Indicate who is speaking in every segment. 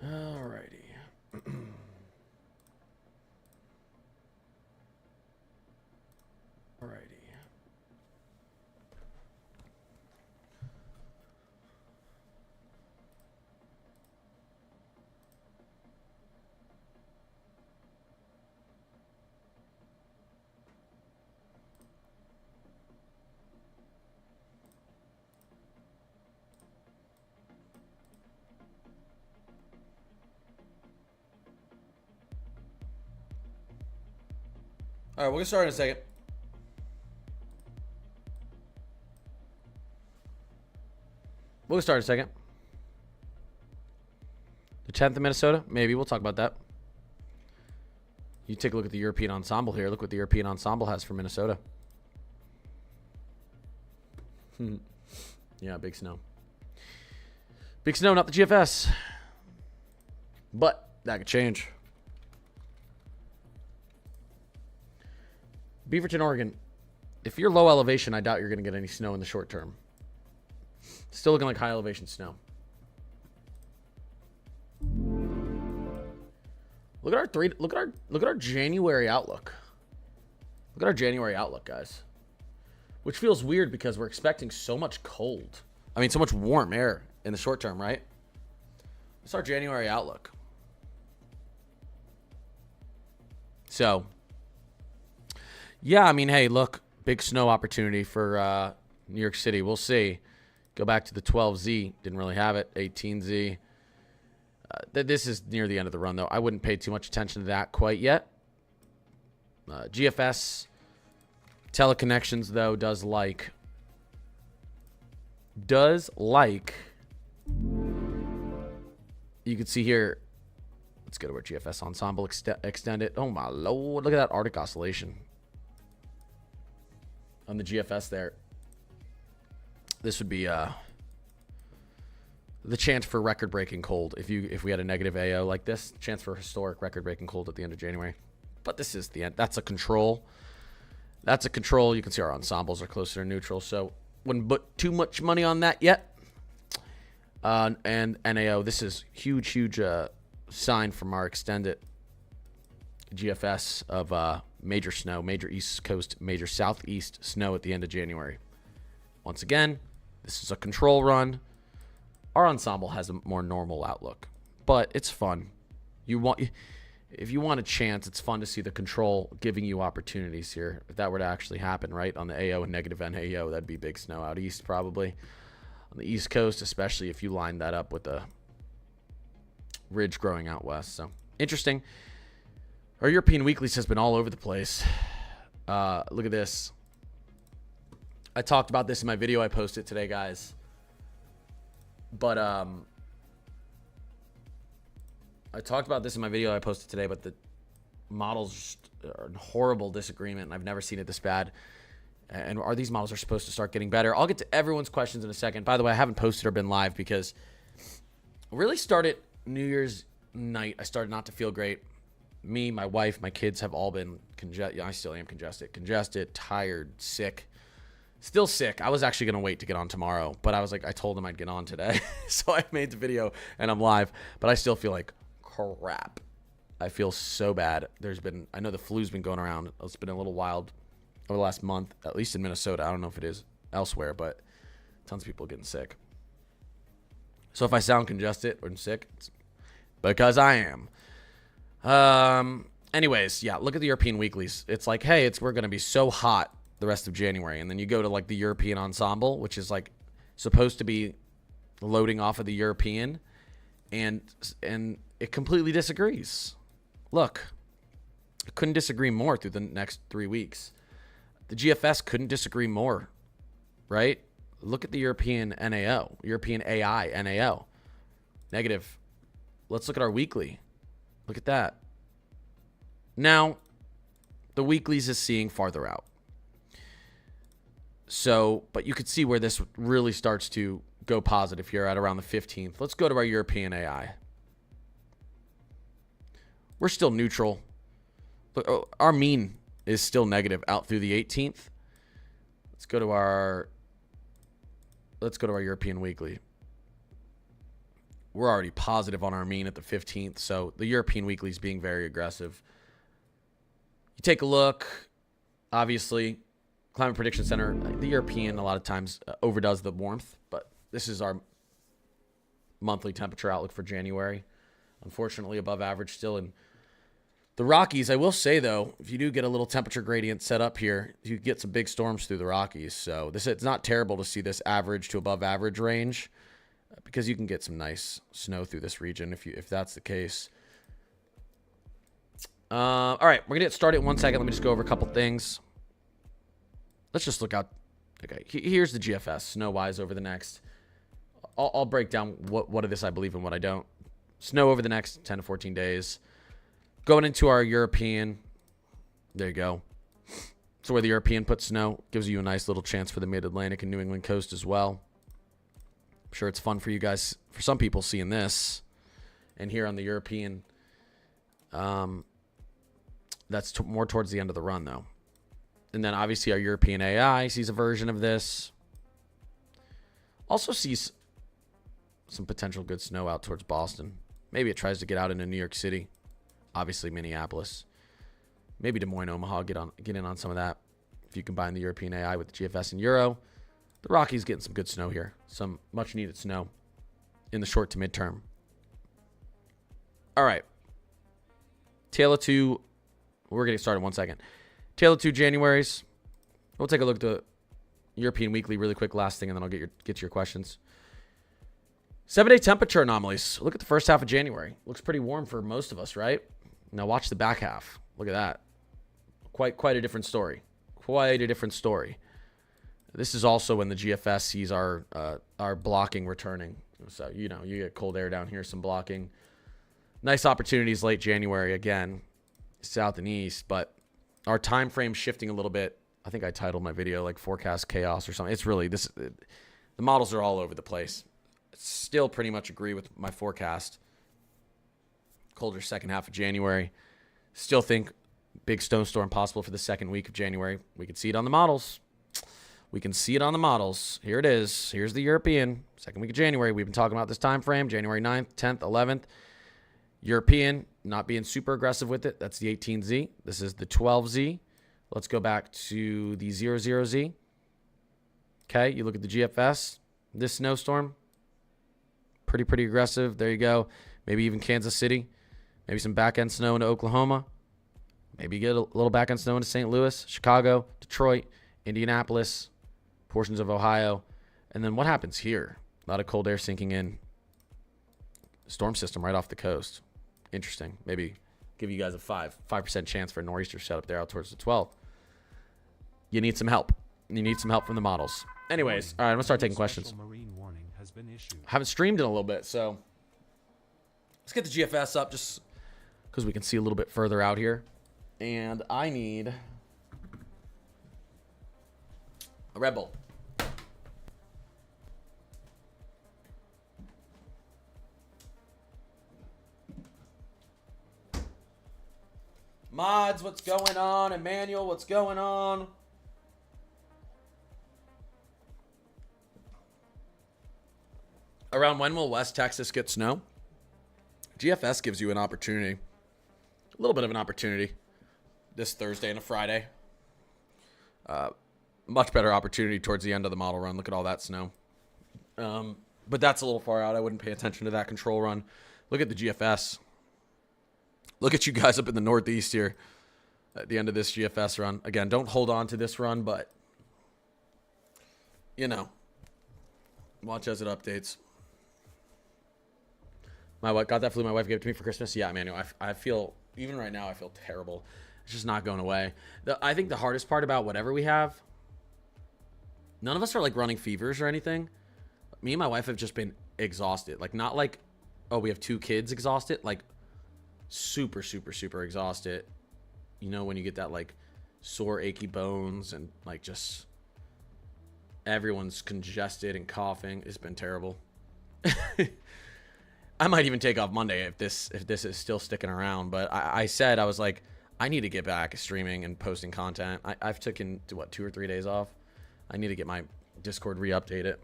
Speaker 1: Alrighty. Alrighty. All right, we'll get started in a second. We'll get started in a second. The 10th of Minnesota? Maybe. We'll talk about that. You take a look at the European ensemble here. Look what the European ensemble has for Minnesota. Yeah, big snow. Big snow, not the GFS. But that could change. Beaverton, Oregon. If you're low elevation, I doubt you're going to get any snow in the short term. Still looking like high elevation snow. Look at our January outlook. Look at our January outlook, guys. Which feels weird because we're expecting so much cold. I mean, so much warm air in the short term, right? It's our January outlook. So, yeah, I mean, hey, look, big snow opportunity for New York City. We'll see. Go back to the 12Z. Didn't really have it. 18Z. This is near the end of the run, though. I wouldn't pay too much attention to that quite yet. GFS Teleconnections, though, does like. You can see here. Let's go to our GFS ensemble. Extend it. Oh, my Lord. Look at that Arctic oscillation on the GFS there. This would be the chance for record-breaking cold. If we had a negative AO like this, chance for historic record-breaking cold at the end of January. But this is the end. That's a control. That's a control. You can see our ensembles are closer to neutral, so wouldn't put too much money on that yet. And NAO, this is huge sign from our extended GFS of major snow, major East Coast, major Southeast snow at the end of January. Once again, this is a control run. Our ensemble has a more normal outlook, but it's fun. If you want a chance, it's fun to see the control giving you opportunities here. If that were to actually happen, right, on the AO and negative NAO, that'd be big snow out east probably. On the East Coast, especially if you line that up with a ridge growing out west. So, interesting. Our European weeklies has been all over the place. Look at this. I talked about this in my video I posted today, guys. But I talked about this in my video I posted today, but the models are in horrible disagreement, and I've never seen it this bad. And these models are supposed to start getting better. I'll get to everyone's questions in a second. By the way, I haven't posted or been live because I really started New Year's night. I started not to feel great. Me, my wife, my kids have all been congested. I still am congested, tired, sick. Still sick. I was actually going to wait to get on tomorrow, but I was like, I told them I'd get on today. So I made the video and I'm live, but I still feel like crap. I feel so bad. I know the flu's been going around. It's been a little wild over the last month, at least in Minnesota. I don't know if it is elsewhere, but tons of people getting sick. So if I sound congested or sick, it's because I am. Anyways, yeah, look at the European weeklies. It's like, hey, we're going to be so hot the rest of January, and then you go to like the European ensemble, which is like supposed to be loading off of the European, and it completely disagrees. Look, I couldn't disagree more through the next 3 weeks. The GFS couldn't disagree more, right? Look at the European NAO, European AI NAO, negative. Let's look at our weekly. Look at that. Now, the weeklies is seeing farther out. So, but you could see where this really starts to go positive here at around the 15th. Let's go to our European AI. We're still neutral. But our mean is still negative out through the 18th. Let's go to our European weekly. we're already positive on our mean at the 15th. So the European weekly is being very aggressive. You take a look, obviously, Climate Prediction Center, the European a lot of times overdoes the warmth, but this is our monthly temperature outlook for January. Unfortunately, above average still in the Rockies. I will say, though, if you do get a little temperature gradient set up here, you get some big storms through the Rockies. So it's not terrible to see this average to above average range because you can get some nice snow through this region if that's the case. All right, we're going to get started in 1 second. Let me just go over a couple things. Let's just look out. Okay, here's the GFS snow-wise over the next. I'll break down what of this I believe and what I don't. Snow over the next 10 to 14 days. Going into our European. There you go. So where the European puts snow, gives you a nice little chance for the Mid-Atlantic and New England coast as well. I'm sure it's fun for you guys, for some people, seeing this. And here on the European, that's more towards the end of the run, though. And then obviously our European AI sees a version of this. Also sees some potential good snow out towards Boston. Maybe it tries to get out into New York City. Obviously Minneapolis. Maybe Des Moines, Omaha, get in on some of that. If you combine the European AI with the GFS and Euro. The Rockies getting some good snow here. Some much needed snow in the short to midterm. All right. Tail of two. We're getting started in 1 second. Tail of two Januaries. We'll take a look at the European weekly really quick, last thing, and then I'll get to your questions. 7-day temperature anomalies. Look at the first half of January. Looks pretty warm for most of us, right? Now watch the back half. Look at that. Quite a different story. Quite a different story. This is also when the GFS sees our blocking returning. So, you get cold air down here, some blocking. Nice opportunities late January again, south and east, but our time frame shifting a little bit. I think I titled my video like forecast chaos or something. It's really the models are all over the place. Still pretty much agree with my forecast. Colder second half of January. Still think big snowstorm possible for the second week of January. We can see it on the models. We can see it on the models. Here it is. Here's the European second week of January. We've been talking about this time frame, January 9th, 10th, 11th. European, not being super aggressive with it. That's the 18Z. This is the 12Z. Let's go back to the 00Z. Okay, you look at the GFS. This snowstorm, pretty aggressive. There you go. Maybe even Kansas City. Maybe some back-end snow into Oklahoma. Maybe get a little back-end snow into St. Louis, Chicago, Detroit, Indianapolis, portions of Ohio. And then what happens here? A lot of cold air sinking in. Storm system right off the coast. Interesting. Maybe give you guys a 5% chance for a nor'easter set up there out towards the 12th. You need some help. You need some help from the models. Anyways, all right, I'm going to start taking questions. I haven't streamed in a little bit, so let's get the GFS up just because we can see a little bit further out here. And I need a Red Bull. Mods, what's going on? Emmanuel, what's going on? Around when will West Texas get snow? GFS gives you an opportunity, a little bit of an opportunity, this Thursday and a Friday. Much better opportunity towards the end of the model run. Look at all that snow. But that's a little far out. I wouldn't pay attention to that control run. Look at the GFS. Look at you guys up in the Northeast here at the end of this GFS run. Again, don't hold on to this run, but, watch as it updates. My wife got that flu. My wife gave it to me for Christmas. Yeah, Emmanuel, I feel, even right now, I feel terrible. It's just not going away. I think the hardest part about whatever we have, none of us are like running fevers or anything. Me and my wife have just been exhausted. Like, not like, oh, we have 2 kids exhausted. Like, super exhausted. When you get that like sore, achy bones and like just everyone's congested and coughing. It's been terrible. I might even take off Monday if this is still sticking around. But I said, I was like, I need to get back streaming and posting content. I've taken 2 or 3 days off. I need to get my Discord re-updated.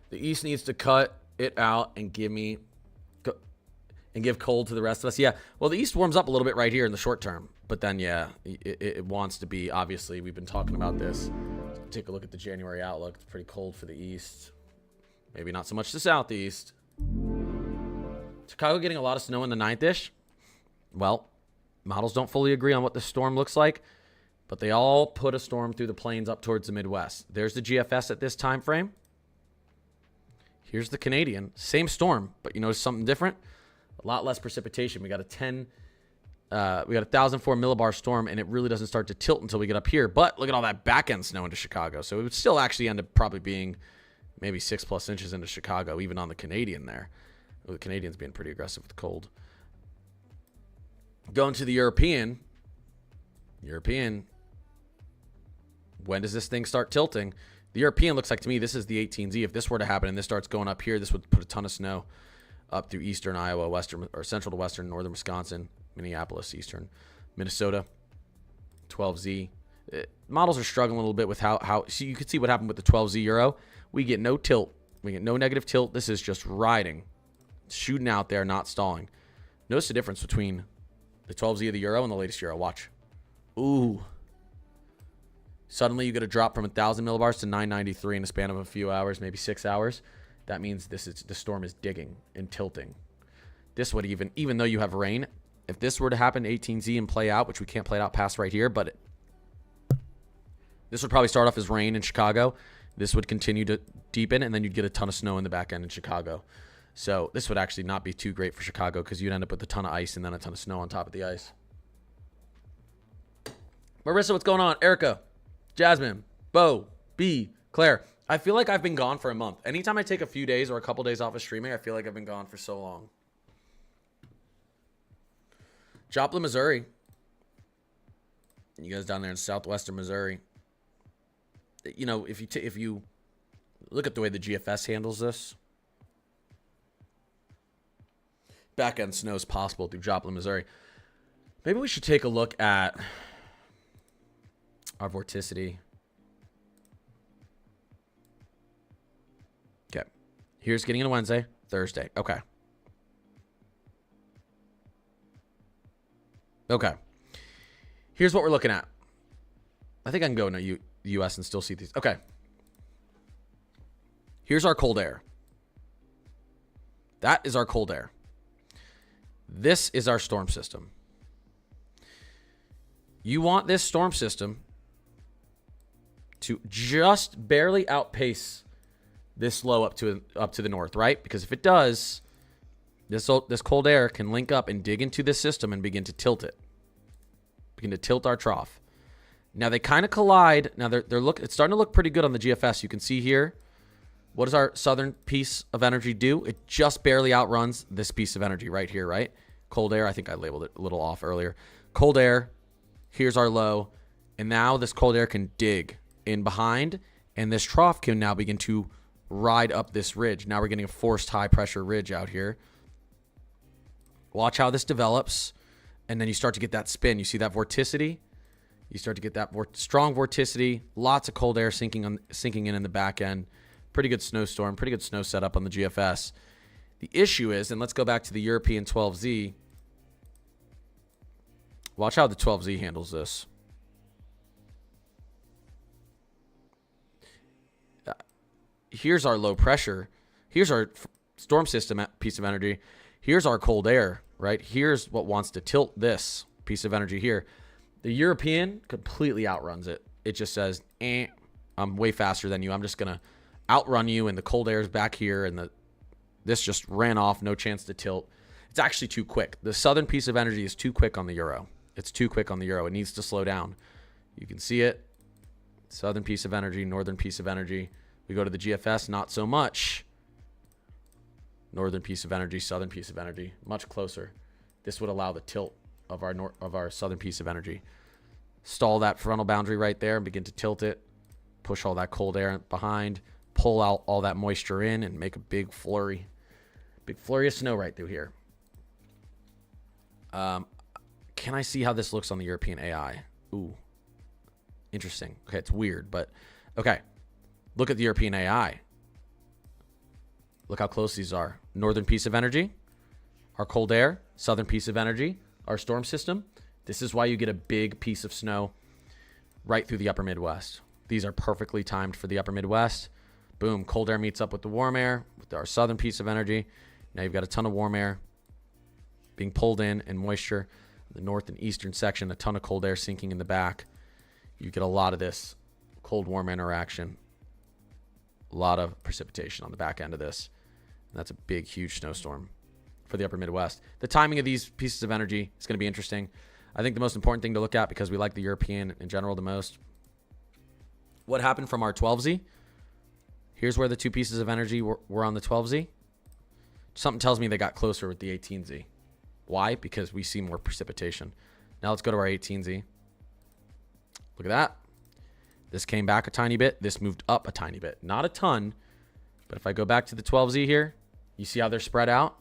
Speaker 1: The East needs to cut it out and give cold to the rest of us. Yeah, well, the East warms up a little bit right here in the short term. But then, yeah, it wants to be, obviously, we've been talking about this. Take a look at the January outlook. It's pretty cold for the East. Maybe not so much the Southeast. Chicago getting a lot of snow in the 9th-ish. Well, models don't fully agree on what the storm looks like, but they all put a storm through the plains up towards the Midwest. There's the GFS at this time frame. Here's the Canadian. Same storm, but you notice something different? A lot less precipitation. We got a 1,004 millibar storm, and it really doesn't start to tilt until we get up here. But look at all that back end snow into Chicago. So it would still actually end up probably being maybe 6+ inches into Chicago, even on the Canadian there. Well, the Canadian's being pretty aggressive with the cold. Going to the European. When does this thing start tilting? The European looks like to me this is the 18Z. If this were to happen and this starts going up here, this would put a ton of snow up through eastern Iowa, western or central to western, northern Wisconsin, Minneapolis, eastern Minnesota, 12Z. Models are struggling a little bit with how so you could see what happened with the 12Z Euro. We get no tilt. We get no negative tilt. This is just riding, shooting out there, not stalling. Notice the difference between the 12Z of the Euro and the latest Euro. Watch. Ooh. Suddenly you get a drop from 1,000 millibars to 993 in the span of a few hours, maybe 6 hours. That means the storm is digging and tilting. This would even though you have rain, if this were to happen to 18Z and play out, which we can't play it out past right here, but this would probably start off as rain in Chicago. This would continue to deepen, and then you'd get a ton of snow in the back end in Chicago. So this would actually not be too great for Chicago because you'd end up with a ton of ice and then a ton of snow on top of the ice. Marissa, what's going on? Erica, Jasmine, Bo, B, Claire. I feel like I've been gone for a month. Anytime I take a few days or a couple days off of streaming, I feel like I've been gone for so long. Joplin, Missouri. You guys down there in southwestern Missouri. You know, if you look at the way the GFS handles this, back end snow is possible through Joplin, Missouri. Maybe we should take a look at our vorticity. Okay. Here's getting into Wednesday, Thursday. Okay. Okay. Here's what we're looking at. I think I can go into U.S. and still see these. Okay. Here's our cold air. That is our cold air. This is our storm system. You want this storm system to just barely outpace this low up to the north, right? Because if it does, this cold air can link up and dig into this system and begin to tilt it. Begin to tilt our trough. Now they kind of collide. Now it's starting to look pretty good on the GFS. You can see here. What does our southern piece of energy do? It just barely outruns this piece of energy right here, right? Cold air. I think I labeled it a little off earlier. Cold air. Here's our low. And now this cold air can dig in behind, and this trough can now begin to ride up this ridge. Now we're getting a forced high pressure ridge out here. Watch how this develops, and then you start to get that spin. You see that vorticity? You start to get that strong vorticity, lots of cold air sinking in the back end. Pretty good snowstorm, pretty good snow setup on the GFS. The issue is, and let's go back to the European 12Z. Watch how the 12Z handles this. Here's our low pressure. Here's our storm system piece of energy. Here's our cold air, right? Here's what wants to tilt this piece of energy here. The European completely outruns it. It just says, I'm way faster than you. I'm just going to outrun you, and the cold air is back here, and this just ran off, no chance to tilt. It's actually too quick. The southern piece of energy is too quick on the Euro. It's too quick on the Euro. It needs to slow down. You can see it. Southern piece of energy, northern piece of energy. We go to the GFS, not so much. Northern piece of energy, southern piece of energy, much closer. This would allow the tilt of our southern piece of energy. Stall that frontal boundary right there and begin to tilt it. Push all that cold air behind. Pull out all that moisture in and make a big flurry. Big flurry of snow right through here. Can I see how this looks on the European AI? Ooh. Interesting. Okay, it's weird, but okay. Look at the European AI. Look how close these are. Northern piece of energy, our cold air, southern piece of energy, our storm system. This is why you get a big piece of snow right through the upper Midwest. These are perfectly timed for the upper Midwest. Boom, cold air meets up with the warm air, with our southern piece of energy. Now you've got a ton of warm air being pulled in and moisture. The north and eastern section, a ton of cold air sinking in the back. You get a lot of this cold-warm interaction. A lot of precipitation on the back end of this. And that's a big, huge snowstorm for the upper Midwest. The timing of these pieces of energy is going to be interesting. I think the most important thing to look at, because we like the European in general the most, what happened from our 12Z? Here's where the two pieces of energy were on the 12Z. Something tells me they got closer with the 18Z. Why? Because we see more precipitation. Now let's go to our 18Z. Look at that. This came back a tiny bit. This moved up a tiny bit. Not a ton, but if I go back to the 12Z here, you see how they're spread out?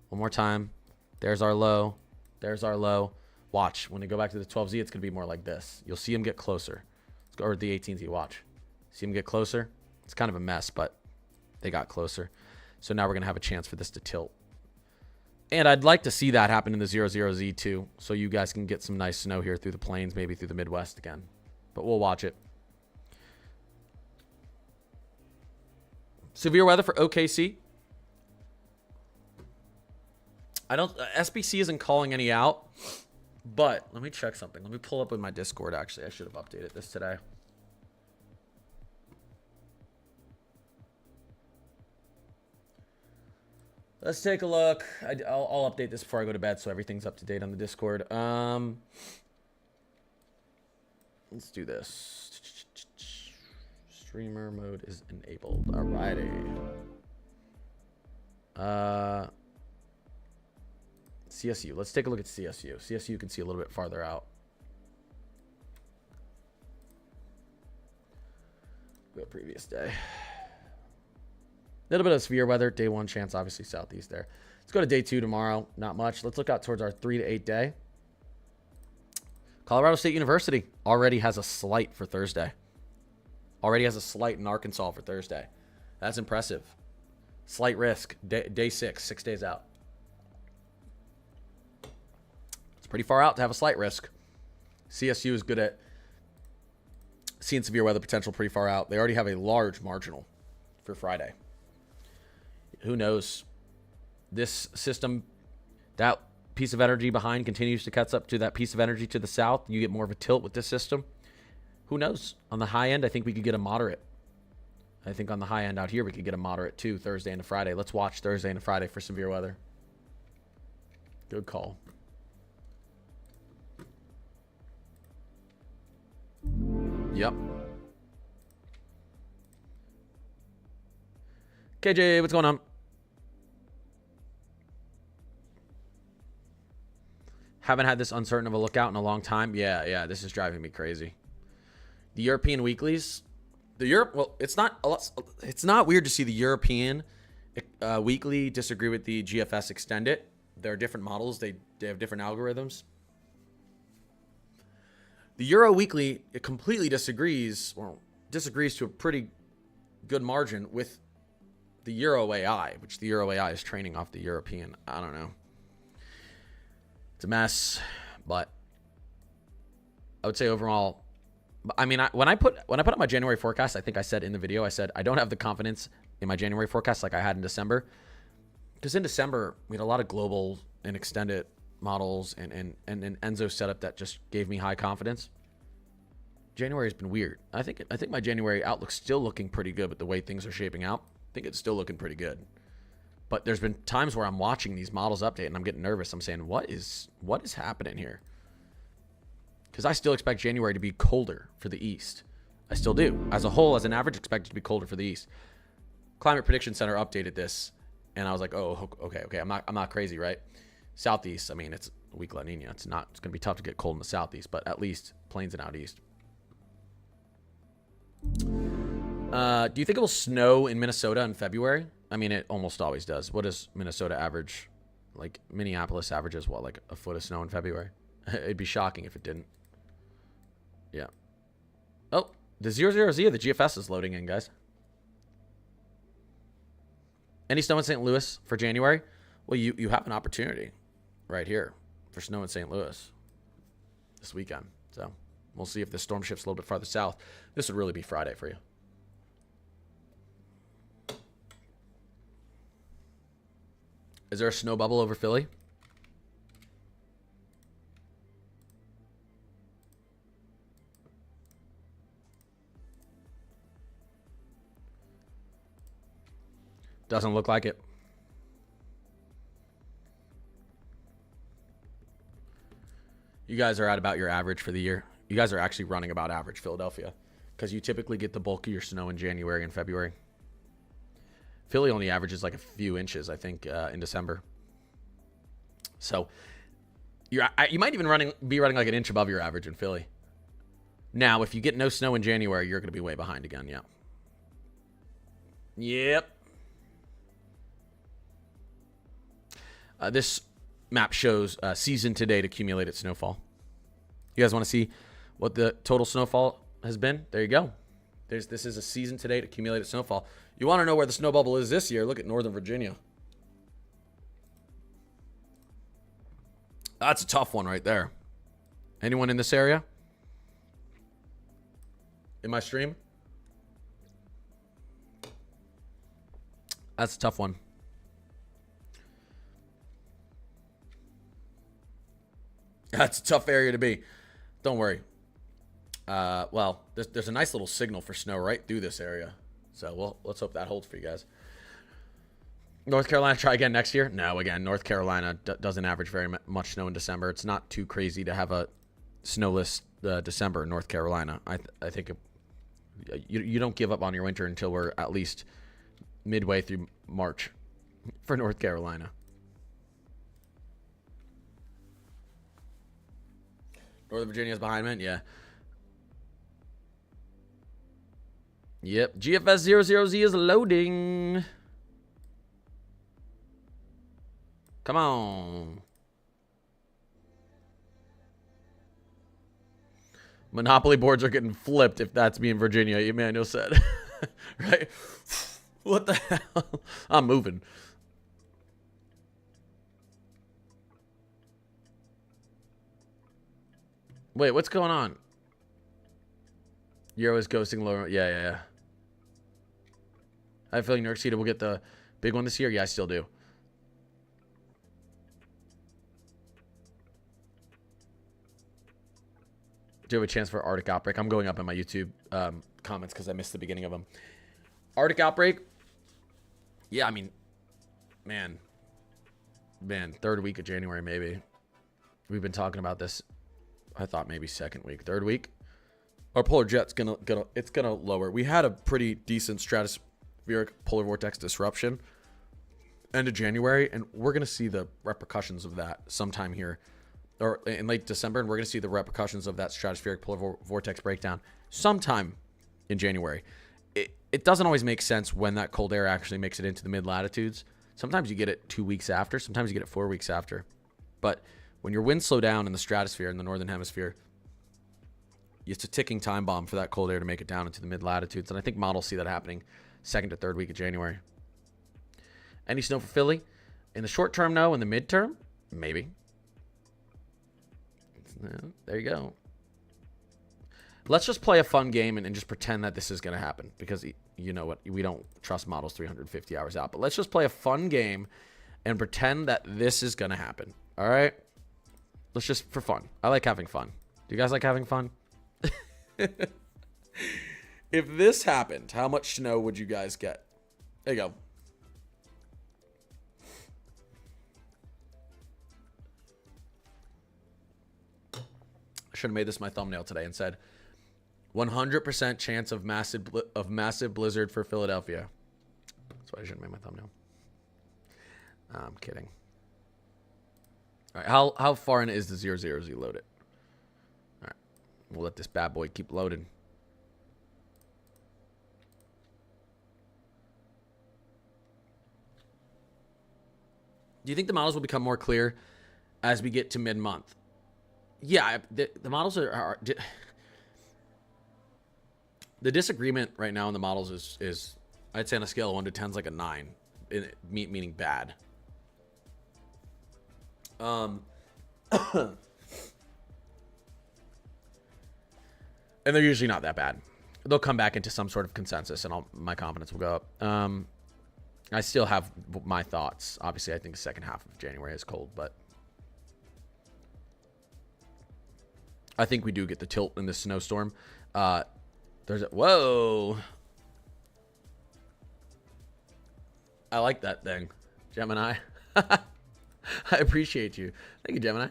Speaker 1: One more time. There's our low. There's our low. Watch. When they go back to the 12Z, it's going to be more like this. You'll see them get closer. Let's go, or the 18Z. Watch. See them get closer? It's kind of a mess, but they got closer. So now we're going to have a chance for this to tilt. And I'd like to see that happen in the 00Z too, so you guys can get some nice snow here through the plains, maybe through the Midwest again. But we'll watch it. Severe weather for OKC. SBC isn't calling any out, but let me check something. Let me pull up with my Discord, actually. I should have updated this today. Let's take a look. I'll update this before I go to bed so everything's up to date on the Discord. Let's do this. Streamer mode is enabled. Alrighty. CSU. Let's take a look at CSU. CSU you can see a little bit farther out. Go previous day. A little bit of severe weather. Day 1 chance, obviously, southeast there. Let's go to day 2 tomorrow. Not much. Let's look out towards our 3 to 8 day. Colorado State University already has a slight for Thursday. Already has a slight in Arkansas for Thursday. That's impressive. Slight risk. Day 6 days out. It's pretty far out to have a slight risk. CSU is good at seeing severe weather potential pretty far out. They already have a large marginal for Friday. Who knows? This system, that piece of energy behind continues to catch up to that piece of energy to the south. You get more of a tilt with this system. Who knows? On the high end, I think we could get a moderate. I think on the high end out here, we could get a moderate too, Thursday and Friday. Let's watch Thursday and Friday for severe weather. Good call. Yep. KJ, what's going on? Haven't had this uncertain of a lookout in a long time. Yeah, this is driving me crazy. The European weeklies, it's not weird to see the European weekly disagree with the GFS extended. There are different models. They have different algorithms. The Euro weekly, it completely disagrees to a pretty good margin with the Euro AI, which the Euro AI is training off the European. I don't know. It's a mess, but I would say overall, I mean, when I put up my January forecast, I think I said in the video, I said I don't have the confidence in my January forecast like I had in December, because in December we had a lot of global and extended models and an Enzo setup that just gave me high confidence. January has been weird. I think my January outlook's still looking pretty good with the way things are shaping out. I think it's still looking pretty good. But there's been times where I'm watching these models update and I'm getting nervous. I'm saying, what is happening here? Because I still expect January to be colder for the East. I still do. As a whole, as an average, expect it to be colder for the East. Climate Prediction Center updated this, and I was like, oh, okay. I'm not crazy, right? Southeast, I mean, it's a weak La Nina. It's going to be tough to get cold in the Southeast, but at least plains and out East. Do you think it will snow in Minnesota in February? I mean, it almost always does. What does Minnesota average? Like, Minneapolis averages, what, like a foot of snow in February? It'd be shocking if it didn't. Yeah. Oh, the 00Z of the GFS is loading in, guys. Any snow in St. Louis for January? Well, you have an opportunity right here for snow in St. Louis this weekend. So we'll see if the storm shifts a little bit farther south. This would really be Friday for you. Is there a snow bubble over Philly? Doesn't look like it. You guys are at about your average for the year. You guys are actually running about average, Philadelphia, because you typically get the bulk of your snow in January and February. Philly only averages like a few inches, I think, in December. So you might even be running like an inch above your average in Philly. Now, if you get no snow in January, you're going to be way behind again. Yeah. Yep. This map shows season to date accumulated snowfall. You guys want to see what the total snowfall has been? There you go. This is a season to date accumulated snowfall. You want to know where the snow bubble is this year? Look at Northern Virginia. That's a tough one right there. Anyone in this area? In my stream? That's a tough one. That's a tough area to be. Don't worry. Well, there's a nice little signal for snow right through this area. So let's hope that holds for you guys. North Carolina, try again next year? No, again, North Carolina doesn't average very much snow in December. It's not too crazy to have a snowless December in North Carolina. I think you don't give up on your winter until we're at least midway through March for North Carolina. Northern Virginia's behind me? Yeah. Yep. GFS 00Z is loading. Come on. Monopoly boards are getting flipped if that's me in Virginia, Emmanuel said. Right? What the hell? I'm moving. Wait, what's going on? You're always ghosting lower. Yeah. I have a feeling New York City will get the big one this year. Yeah, I still do. Do you have a chance for Arctic Outbreak? I'm going up in my YouTube comments because I missed the beginning of them. Arctic Outbreak? Yeah, I mean, man, third week of January maybe. We've been talking about this. I thought maybe second week, third week. Our polar jet's gonna lower. We had a pretty decent stratospheric polar vortex disruption end of January, and we're gonna see the repercussions of that sometime here, or in late December, and we're gonna see the repercussions of that stratospheric polar vortex breakdown sometime in January. It doesn't always make sense when that cold air actually makes it into the mid latitudes. Sometimes you get it 2 weeks after. Sometimes you get it 4 weeks after. But when your winds slow down in the stratosphere in the northern hemisphere, it's a ticking time bomb for that cold air to make it down into the mid latitudes. And I think models see that happening second to third week of January. Any snow for Philly? In the short term, no. In the midterm, maybe. There you go. Let's just play a fun game and just pretend that this is going to happen, because you know what? We don't trust models 350 hours out. But let's just play a fun game and pretend that this is going to happen. All right? Let's just, for fun. I like having fun. Do you guys like having fun? If this happened, how much snow would you guys get? There you go. I should have made this my thumbnail today and said 100% chance of massive blizzard for Philadelphia. That's why I shouldn't have made my thumbnail. I'm kidding. All right, how far in is the 00Z loaded? All right, we'll let this bad boy keep loading. Do you think the models will become more clear as we get to mid-month? Yeah, the models are the disagreement right now in the models is I'd say on a scale of 1 to 10 is like a 9. meaning bad. And they're usually not that bad. They'll come back into some sort of consensus, and my confidence will go up. I still have my thoughts. Obviously, I think the second half of January is cold, but I think we do get the tilt in this snowstorm. Whoa. I like that thing, Gemini. I appreciate you. Thank you, Gemini.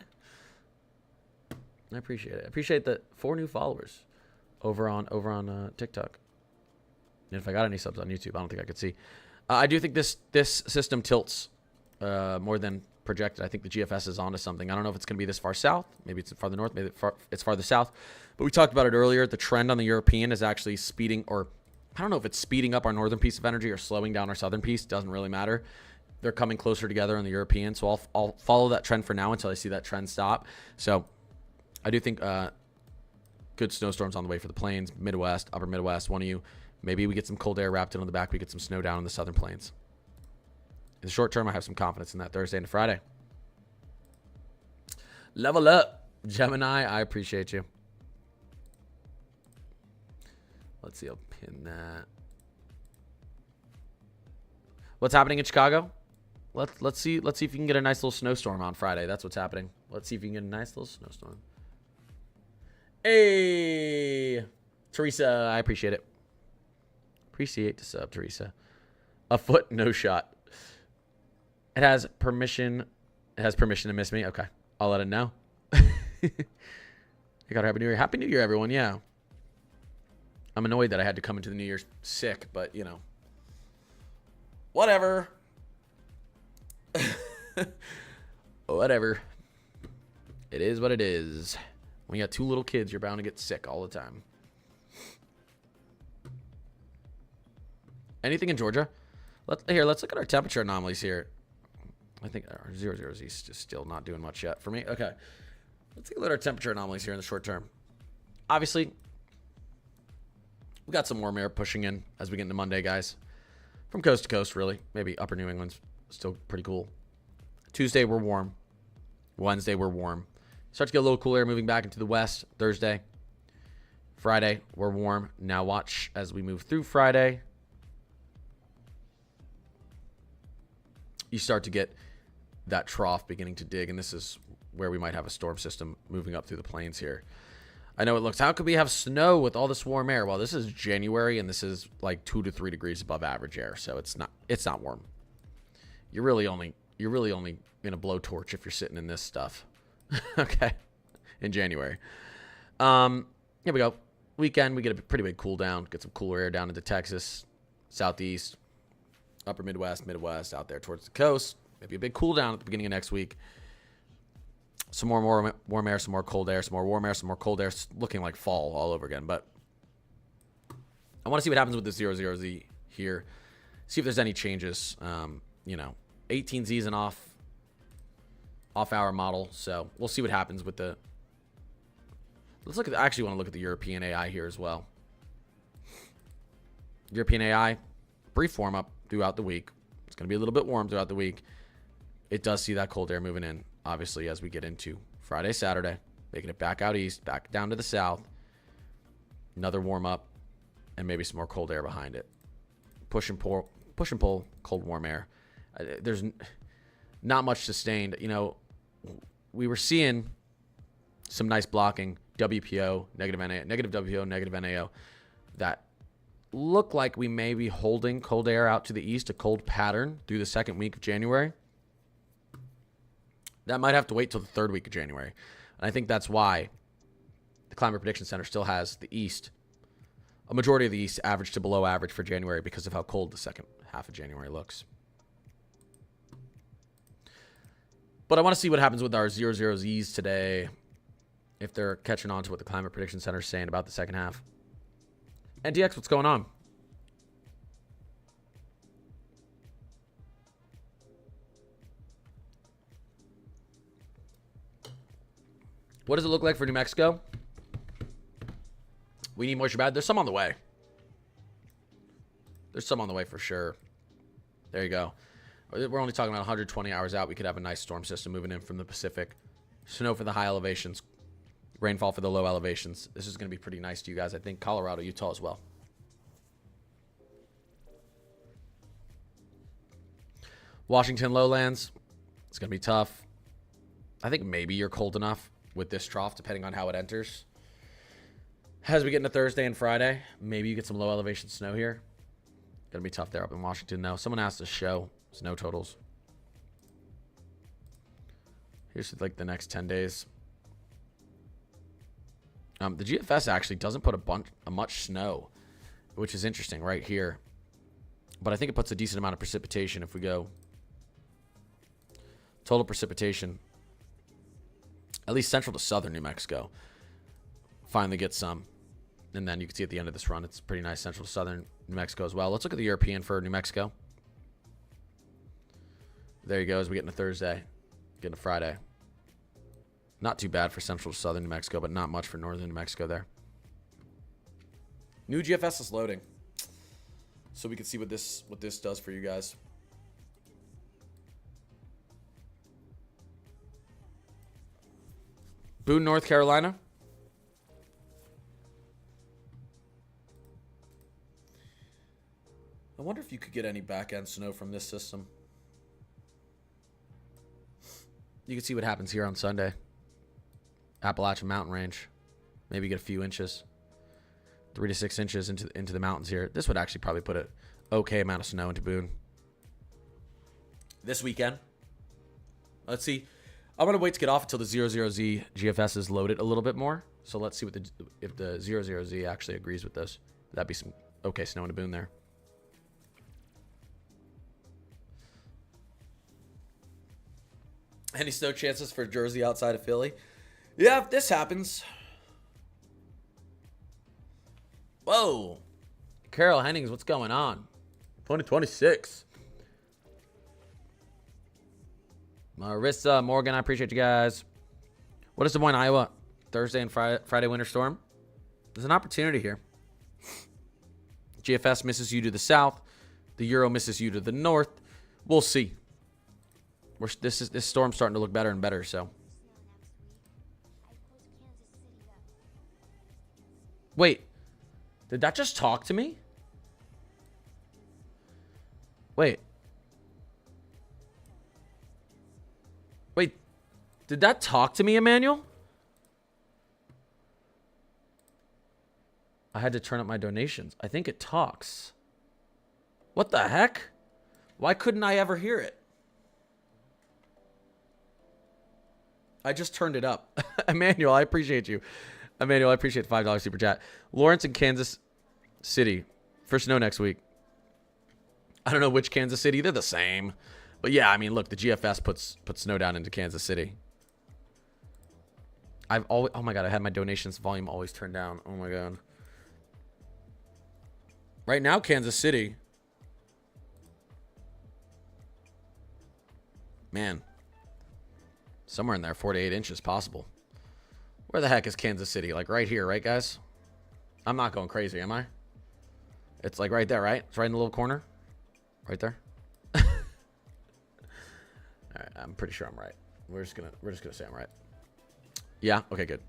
Speaker 1: I appreciate it. I appreciate the 4 new followers over on TikTok. And if I got any subs on YouTube, I don't think I could see. I do think this system tilts more than projected. I think the GFS is onto something. I don't know if it's going to be this far south. Maybe it's farther north. Maybe it's farther south. But we talked about it earlier. The trend on the European is actually speeding, or I don't know if it's speeding up our northern piece of energy or slowing down our southern piece. Doesn't really matter. They're coming closer together on the European. So I'll follow that trend for now until I see that trend stop. So I do think good snowstorms on the way for the plains, Midwest, upper Midwest. One of you, maybe we get some cold air wrapped in on the back. We get some snow down in the southern plains. In the short term, I have some confidence in that Thursday and Friday. Level up, Gemini. I appreciate you. Let's see. I'll pin that. What's happening in Chicago? Let's see if you can get a nice little snowstorm on Friday. That's what's happening. Let's see if you can get a nice little snowstorm. Hey, Teresa, I appreciate it. Appreciate the sub, Teresa. A foot, no shot. It has permission. It has permission to miss me. Okay, I'll let it know. You got a happy New Year. Happy New Year, everyone. Yeah. I'm annoyed that I had to come into the New Year's sick, but you know, whatever. Whatever. It is what it is. When you got 2 little kids, you're bound to get sick all the time. Anything in Georgia? Let's look at our temperature anomalies here. I think our 00 East is still not doing much yet for me. Okay. Let's take a look at our temperature anomalies here in the short term. Obviously, we got some warm air pushing in as we get into Monday, guys. From coast to coast, really. Maybe upper New England's still pretty cool. Tuesday, we're warm. Wednesday, we're warm. Start to get a little cool air moving back into the west. Thursday. Friday, we're warm. Now watch as we move through Friday. You start to get that trough beginning to dig, and this is where we might have a storm system moving up through the plains here. I know it looks, how could we have snow with all this warm air? Well, this is January, and this is like 2 to 3 degrees above average air, so it's not warm. You're really only in a blowtorch if you're sitting in this stuff. Okay, in January. Here we go. Weekend, we get a pretty big cool down. Get some cooler air down into Texas, southeast, upper Midwest, out there towards the coast. Maybe a big cool down at the beginning of next week. Some more warm air, some more cold air, some more warm air, some more cold air. It's looking like fall all over again. But I want to see what happens with the 00Z here. See if there's any changes. 18Z is an off-hour model. So we'll see what happens with the... I actually want to look at the European AI here as well. European AI, brief warm-up throughout the week. It's going to be a little bit warm throughout the week. It does see that cold air moving in, obviously, as we get into Friday, Saturday, making it back out east, back down to the south. Another warm-up, and maybe some more cold air behind it. Push and pull, cold, warm air. There's not much sustained. We were seeing some nice blocking, WPO, negative NAO, negative WPO, negative NAO, that look like we may be holding cold air out to the east, a cold pattern through the second week of January. That might have to wait till the third week of January. And I think that's why the Climate Prediction Center still has the east, a majority of the east, average to below average for January because of how cold the second half of January looks. But I want to see what happens with our 00Zs today, if they're catching on to what the Climate Prediction Center is saying about the second half. NTX, what's going on? What does it look like for New Mexico? We need moisture bad. There's some on the way. There's some on the way for sure. There you go. We're only talking about 120 hours out. We could have a nice storm system moving in from the Pacific. Snow for the high elevations. Rainfall for the low elevations. This is going to be pretty nice to you guys. I think Colorado, Utah as well. Washington lowlands. It's going to be tough. I think maybe you're cold enough with this trough, depending on how it enters. As we get into Thursday and Friday, maybe you get some low elevation snow here. Going to be tough there up in Washington, though. Someone asked to show snow totals. Here's like the next 10 days. The GFS actually doesn't put much snow, which is interesting right here. But I think it puts a decent amount of precipitation if we go total precipitation. At least central to southern New Mexico. Finally get some. And then you can see at the end of this run, it's pretty nice central to southern New Mexico as well. Let's look at the European for New Mexico. There you go as we get into Thursday. Get into Friday. Not too bad for central to southern New Mexico, but not much for northern New Mexico there. New GFS is loading. So we can see what this does for you guys. Boone, North Carolina. I wonder if you could get any back-end snow from this system. You can see what happens here on Sunday. Appalachian Mountain Range. Maybe get a few inches. 3 to 6 inches into the mountains here. This would actually probably put an okay amount of snow into Boone. This weekend. Let's see. I'm going to wait to get off until the 00Z GFS is loaded a little bit more. So let's see what if the 00Z actually agrees with this. That'd be some okay snow into Boone there. Any snow chances for Jersey outside of Philly? Yeah, if this happens. Whoa. Carol Hennings, what's going on? 2026. Marissa Morgan, I appreciate you guys. What is Des Moines, Iowa? Thursday and Friday winter storm. There's an opportunity here. GFS misses you to the south. The Euro misses you to the north. We'll see. This storm's starting to look better and better, so. Wait. Did that just talk to me? Wait. Wait. Did that talk to me, Emmanuel? I had to turn up my donations. I think it talks. What the heck? Why couldn't I ever hear it? I just turned it up. Emmanuel, I appreciate you. Emmanuel, I appreciate the $5 super chat. Lawrence and Kansas City for snow next week. I don't know which Kansas City. They're the same. But yeah, I mean, look, the GFS puts snow down into Kansas City. Oh my God, I had my donations volume always turned down. Oh my God. Right now, Kansas City. Man. Somewhere in there, 4 to 8 inches possible. Where the heck is Kansas City? Like right here, right, guys? I'm not going crazy, am I? It's like right there, right? It's right in the little corner. Right there. All right, I'm pretty sure I'm right. We're just gonna say I'm right. Yeah. Okay. Good.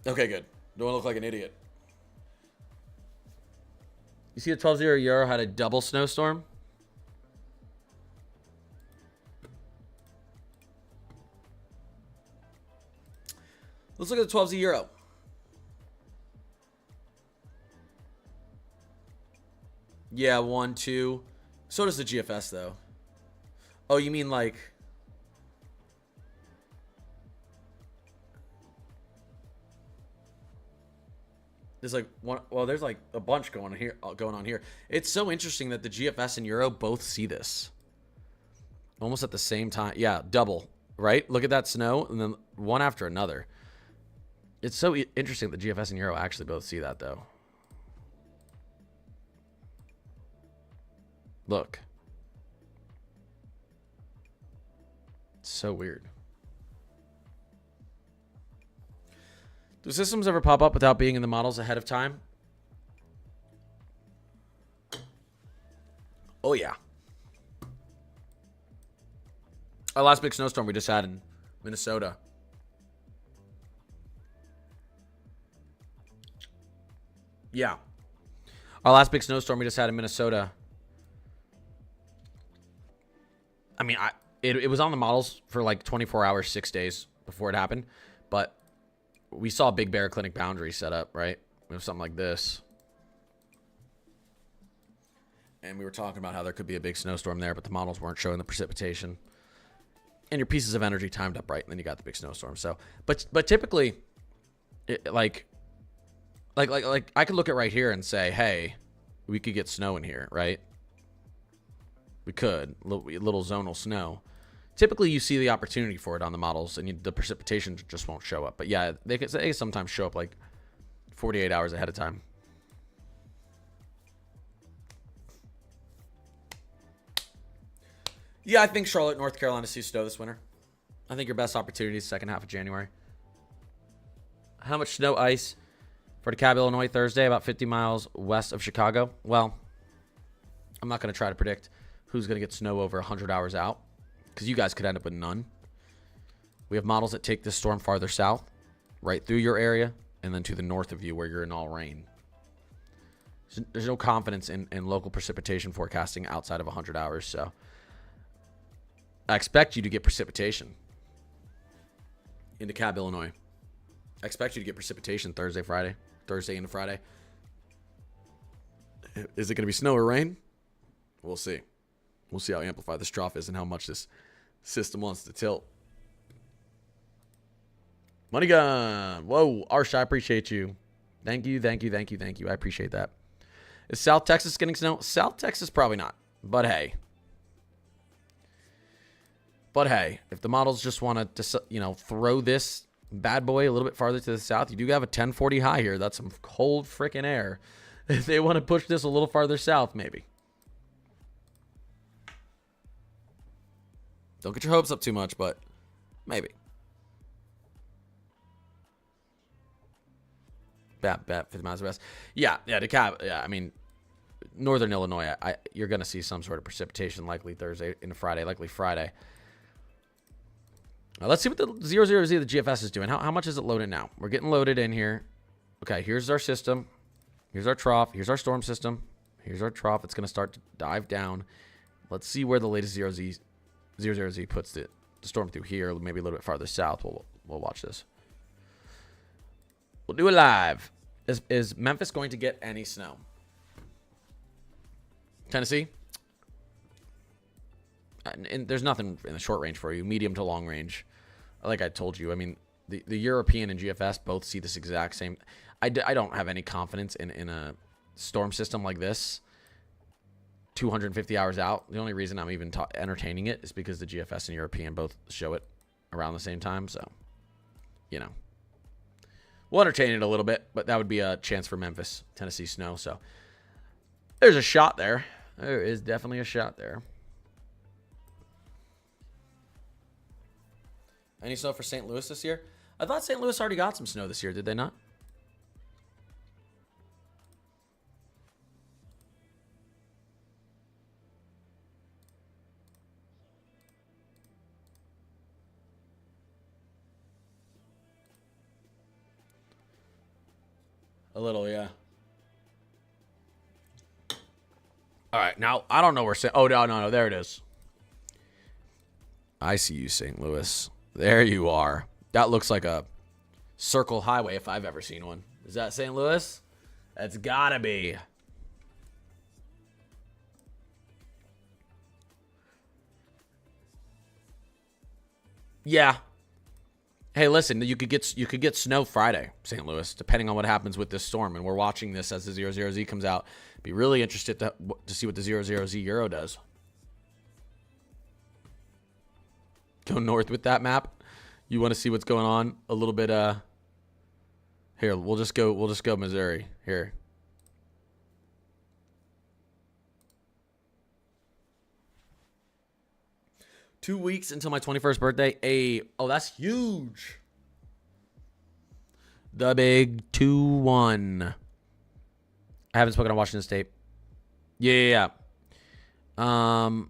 Speaker 1: Okay. Good. Don't want to look like an idiot. You see, the 12-0 Euro had a double snowstorm. Let's look at the 12Z Euro. Yeah, 1, 2. So does the GFS, though. Oh, you mean like... There's like one... Well, there's like a bunch going on here. It's so interesting that the GFS and Euro both see this. Almost at the same time. Yeah, double, right? Look at that snow, and then one after another. It's so interesting that the GFS and Euro actually both see that, though. Look. It's so weird. Do systems ever pop up without being in the models ahead of time? Oh, yeah. Our last big snowstorm we just had in Minnesota. Yeah. Our last big snowstorm we just had in Minnesota. I mean, it was on the models for like 24 hours, 6 days before it happened. But we saw Big Bear Clinic boundary set up, right? We have something like this. And we were talking about how there could be a big snowstorm there, but the models weren't showing the precipitation. And your pieces of energy timed up right, and then you got the big snowstorm. So, but typically, like I could look at right here and say, hey, we could get snow in here, right? We could, little zonal snow. Typically, you see the opportunity for it on the models, and the precipitation just won't show up. But yeah, they sometimes show up like 48 hours ahead of time. Yeah, I think Charlotte, North Carolina sees snow this winter. I think your best opportunity is second half of January. How much snow ice for DeKalb, Illinois, Thursday, about 50 miles west of Chicago? Well, I'm not going to try to predict who's going to get snow over 100 hours out, because you guys could end up with none. We have models that take this storm farther south, right through your area, and then to the north of you where you're in all rain. There's no confidence in local precipitation forecasting outside of 100 hours, so I expect you to get precipitation in DeKalb, Illinois. I expect you to get precipitation Thursday into Friday. Is it going to be snow or rain? We'll see. We'll see how amplified this trough is and how much this system wants to tilt. Money gun. Whoa, Arsh, I appreciate you. Thank you. I appreciate that. Is South Texas getting snow? South Texas, probably not. But hey, if the models just want to, throw this bad boy a little bit farther to the south, you do have a 1040 high here. That's some cold freaking air. If they want to push this a little farther south, maybe. Don't get your hopes up too much, but maybe. Bat 50 miles west. Yeah, DeKalb. Yeah, I mean, northern Illinois, you're going to see some sort of precipitation likely Thursday into Friday, likely Friday. Now, let's see what the 00Z of the GFS is doing. How much is it loaded now? We're getting loaded in here. Okay, here's our system. Here's our trough. Here's our storm system. Here's our trough. It's going to start to dive down. Let's see where the latest 00Z puts the storm through here, maybe a little bit farther south. We'll watch this. We'll do it live. Is Memphis going to get any snow? Tennessee? And there's nothing in the short range for you. Medium to long range. Like I told you, I mean, the European and GFS both see this exact same. I don't have any confidence in a storm system like this 250 hours out. The only reason I'm even entertaining it is because the GFS and European both show it around the same time. So, we'll entertain it a little bit, but that would be a chance for Memphis, Tennessee snow. So there's a shot there. There is definitely a shot there. Any snow for St. Louis this year? I thought St. Louis already got some snow this year. Did they not? A little, yeah. All right, now I don't know where. Oh no, there it is. I see you, St. Louis. There you are. That looks like a circle highway if I've ever seen one. Is that St. Louis? That's gotta be. Yeah. Hey, listen, you could get snow Friday, St. Louis, depending on what happens with this storm. And we're watching this as the 00Z comes out. Be really interested to see what the 00Z Euro does. Go north with that map. You want to see what's going on a little bit. Here, we'll just go Missouri here. Two weeks until my 21st birthday. Oh, that's huge. The big 2-1. I haven't spoken on Washington State. Yeah. Hector.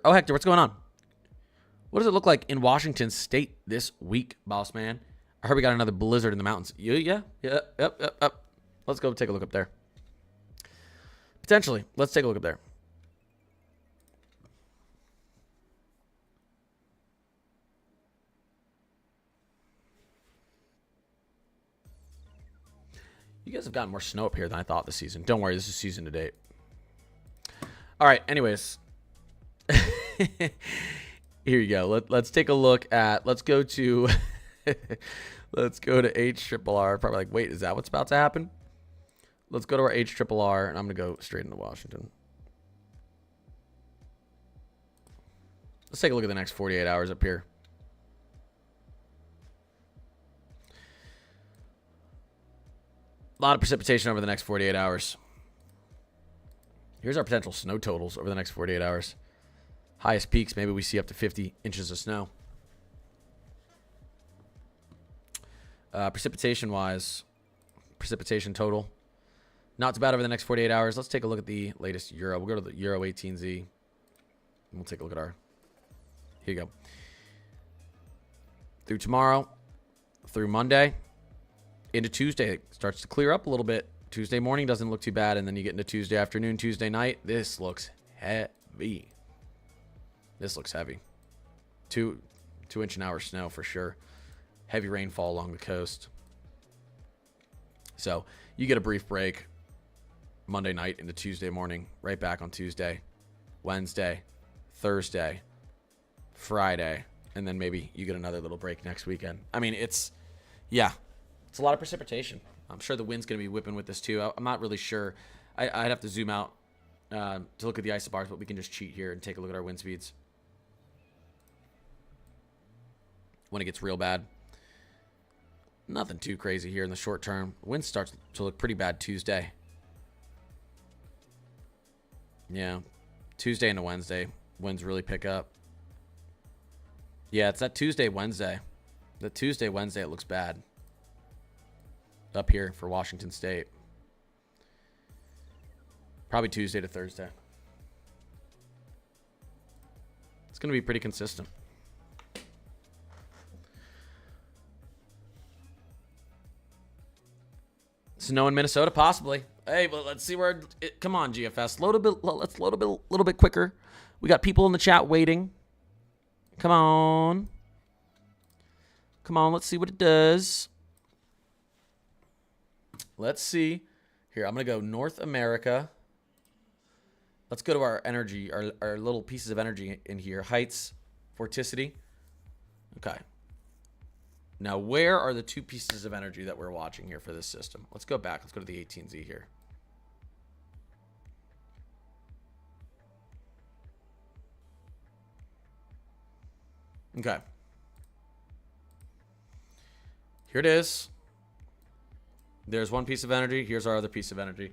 Speaker 1: Oh, Hector, what's going on? What does it look like in Washington State this week, boss man? I heard we got another blizzard in the mountains. Yeah. Yep. Let's go take a look up there. Potentially. Let's take a look up there. You guys have gotten more snow up here than I thought this season. Don't worry, this is season to date. All right, anyways. Here you go. Let's take a look at, let's go to HRRR. Probably like, wait, is that what's about to happen? Let's go to our HRRR, and I'm going to go straight into Washington. Let's take a look at the next 48 hours up here. A lot of precipitation over the next 48 hours. Here's our potential snow totals over the next 48 hours. Highest peaks, maybe we see up to 50 inches of snow. Precipitation-wise, precipitation total, not too bad over the next 48 hours. Let's take a look at the latest Euro. We'll go to the Euro 18Z. And we'll take a look at our... Here you go. Through tomorrow, through Monday, into Tuesday, it starts to clear up a little bit. Tuesday morning doesn't look too bad, and then you get into Tuesday afternoon, Tuesday night. This looks heavy. This looks heavy. 2-inch an hour snow for sure. Heavy rainfall along the coast. So you get a brief break Monday night into Tuesday morning, right back on Tuesday, Wednesday, Thursday, Friday, and then maybe you get another little break next weekend. I mean, it's a lot of precipitation. I'm sure the wind's going to be whipping with this too. I'm not really sure. I'd have to zoom out to look at the isobars, but we can just cheat here and take a look at our wind speeds when it gets real bad. Nothing too crazy here in the short term. Wind starts to look pretty bad Tuesday. Yeah. Tuesday into Wednesday, winds really pick up. Yeah, it's that Tuesday, Wednesday. The Tuesday, Wednesday, it looks bad. Up here for Washington State. Probably Tuesday to Thursday. It's going to be pretty consistent. Snow in Minnesota, possibly. Hey, but let's see where it, come on, GFS. Let's load a little bit quicker. We got people in the chat waiting. Come on. Come on, let's see what it does. Let's see. Here, I'm going to go North America. Let's go to our energy, our little pieces of energy in here. Heights, vorticity. Okay. Now, where are the two pieces of energy that we're watching here for this system? Let's go back. Let's go to the 18Z here. Okay. Here it is. There's one piece of energy. Here's our other piece of energy.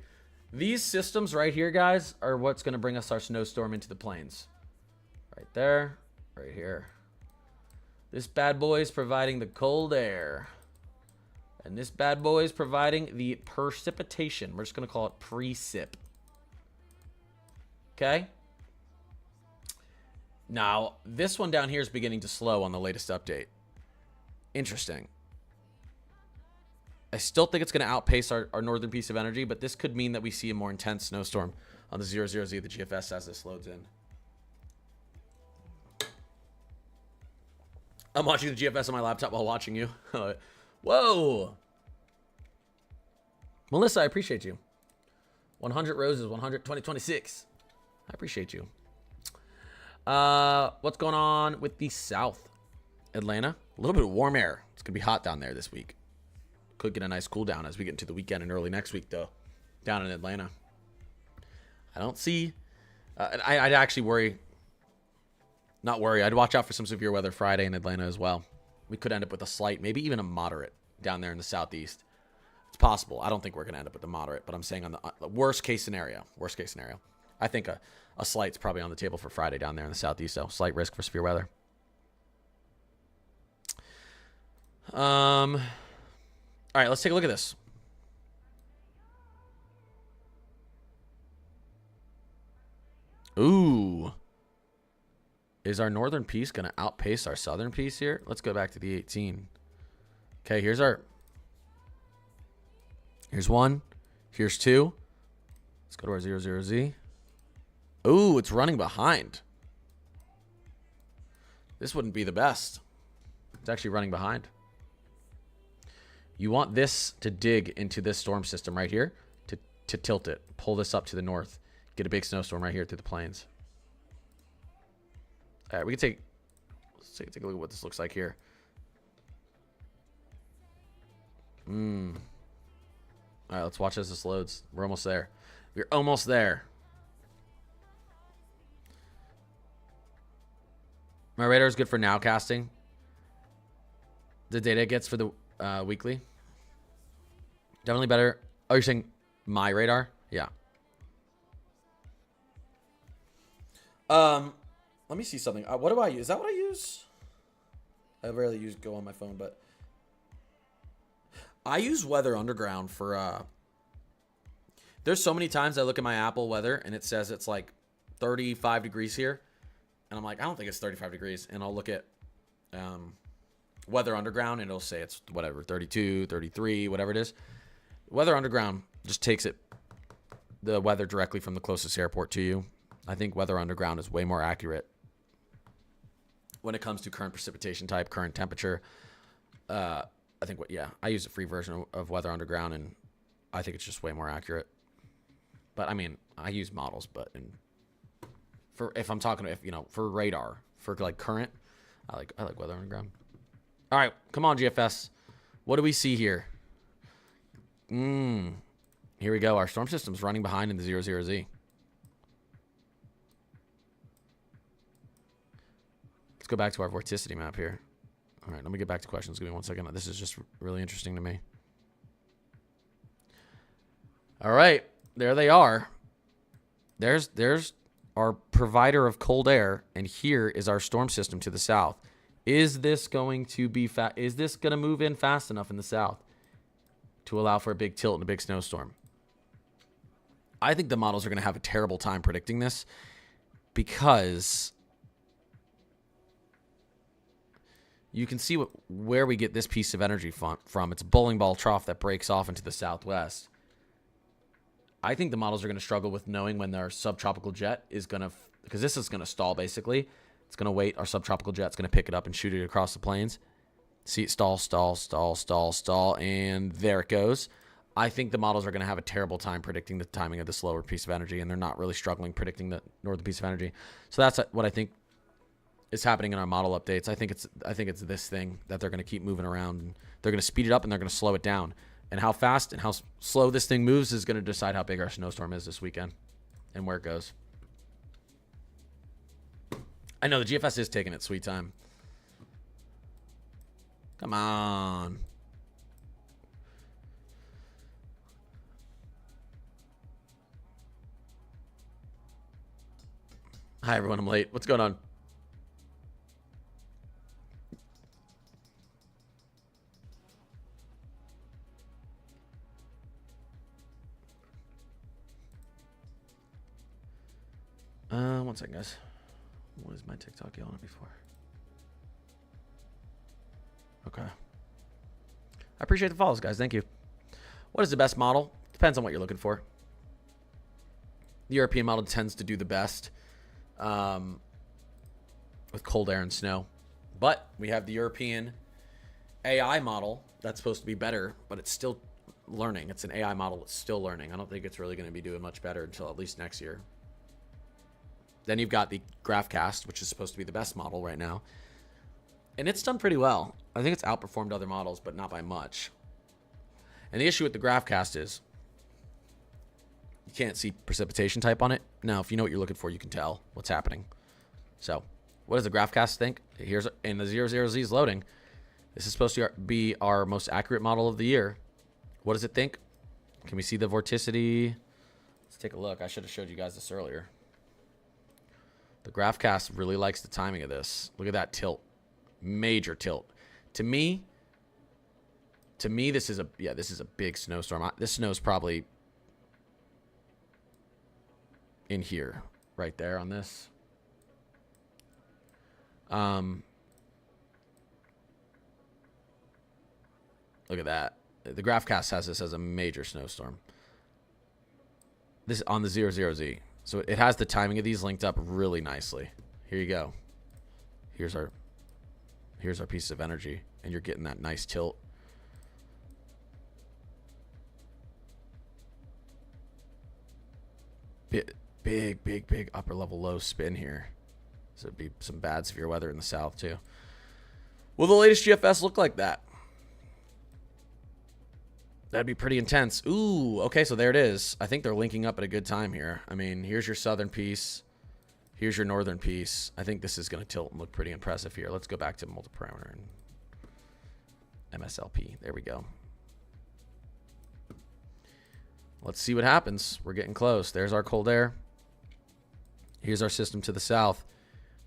Speaker 1: These systems right here, guys, are what's going to bring us our snowstorm into the plains. Right there. Right here. This bad boy is providing the cold air. And this bad boy is providing the precipitation. We're just going to call it precip. Okay? Now, this one down here is beginning to slow on the latest update. Interesting. I still think it's going to outpace our northern piece of energy, but this could mean that we see a more intense snowstorm on the 00Z, the GFS, as this loads in. I'm watching the GFS on my laptop while watching you. Whoa. Melissa, I appreciate you. 100 roses, 100, 26. I appreciate you. What's going on with the South? Atlanta, a little bit of warm air. It's going to be hot down there this week. Could get a nice cool down as we get into the weekend and early next week, though, down in Atlanta. I don't see... I'd actually worry... Not worry. I'd watch out for some severe weather Friday in Atlanta as well. We could end up with a slight, maybe even a moderate down there in the southeast. It's possible. I don't think we're going to end up with a moderate, but I'm saying on the worst case scenario. Worst case scenario. I think a slight's probably on the table for Friday down there in the southeast, so slight risk for severe weather. All right, let's take a look at this. Ooh. Is our northern piece going to outpace our southern piece here? Let's go back to the 18. Okay, here's one. Here's two. Let's go to our 00Z. Ooh, it's running behind. This wouldn't be the best. It's actually running behind. You want this to dig into this storm system right here to tilt it. Pull this up to the north. Get a big snowstorm right here through the plains. All right, we can let's take a look at what this looks like here. All right, let's watch as this loads. We're almost there. We're almost there. My radar is good for nowcasting. The data it gets for the weekly. Definitely better. Oh, you're saying my radar? Yeah. Let me see something. What do I use? Is that what I use? I rarely use Go on my phone, but I use Weather Underground for there's so many times I look at my Apple weather and it says it's like 35 degrees here. And I'm like, I don't think it's 35 degrees. And I'll look at Weather Underground and it'll say it's whatever, 32, 33, whatever it is. Weather Underground just takes the weather directly from the closest airport to you. I think Weather Underground is way more accurate when it comes to current precipitation type, current temperature. I think I use a free version of Weather Underground and I think it's just way more accurate. But I mean, I use models, but if I'm talking, for radar, for like current, I like Weather Underground. All right, come on, GFS. What do we see here? Here we go. Our storm system's running behind in the 00Z. Let's go back to our vorticity map here. All right, let me get back to questions. Give me 1 second. This is just really interesting to me. All right, there they are. There's our provider of cold air, and here is our storm system to the south. Is this going to be Is this going to move in fast enough in the south to allow for a big tilt and a big snowstorm? I think the models are going to have a terrible time predicting this because you can see where we get this piece of energy from. It's a bowling ball trough that breaks off into the southwest. I think the models are going to struggle with knowing when their subtropical jet is going to, because this is going to stall basically. It's going to wait. Our subtropical jet's going to pick it up and shoot it across the plains. See it stall, stall, stall, stall, stall, and there it goes. I think the models are going to have a terrible time predicting the timing of this lower piece of energy, and they're not really struggling predicting the northern piece of energy. So that's what I think is happening in our model updates. I think it's this thing that they're going to keep moving around, and they're going to speed it up and they're going to slow it down. And how fast and how slow this thing moves is going to decide how big our snowstorm is this weekend and where it goes. I know the GFS is taking its sweet time. Come on. Hi, everyone. I'm late. What's going on? One second, guys. What is my TikTok yelling at me for? Okay. I appreciate the follows, guys. Thank you. What is the best model? Depends on what you're looking for. The European model tends to do the best with cold air and snow. But we have the European AI model that's supposed to be better, but it's still learning. It's an AI model that's still learning. I don't think it's really going to be doing much better until at least next year. Then you've got the GraphCast, which is supposed to be the best model right now. And it's done pretty well. I think it's outperformed other models, but not by much. And the issue with the GraphCast is you can't see precipitation type on it. Now, if you know what you're looking for, you can tell what's happening. So, what does the GraphCast think? Here's in the 00Z is loading. This is supposed to be our most accurate model of the year. What does it think? Can we see the vorticity? Let's take a look. I should have showed you guys this earlier. The GraphCast really likes the timing of this. Look at that tilt. Major tilt. To me, this is a big snowstorm. This snow's probably in here right there on this. Look at that. The GraphCast has this as a major snowstorm. This on the 00Z. So it has the timing of these linked up really nicely. Here you go. Here's our piece of energy, and you're getting that nice tilt. Big upper level low spin here. So it'd be some bad severe weather in the south too. Will the latest GFS look like that? That'd be pretty intense. Ooh, okay, so there it is. I think they're linking up at a good time here. I mean, here's your southern piece. Here's your northern piece. I think this is going to tilt and look pretty impressive here. Let's go back to multi-parameter and MSLP. There we go. Let's see what happens. We're getting close. There's our cold air. Here's our system to the south.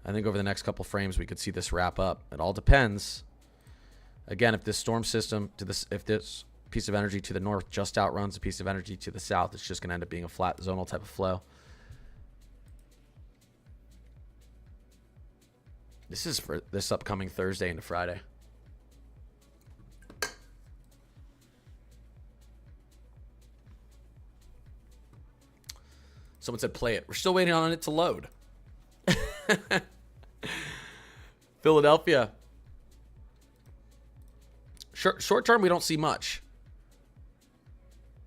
Speaker 1: I think over the next couple frames we could see this wrap up. It all depends. Again, if this storm system if this piece of energy to the north just outruns a piece of energy to the south, it's just going to end up being a flat zonal type of flow. This is for this upcoming Thursday into Friday. Someone said play it. We're still waiting on it to load. Philadelphia. Short term, we don't see much.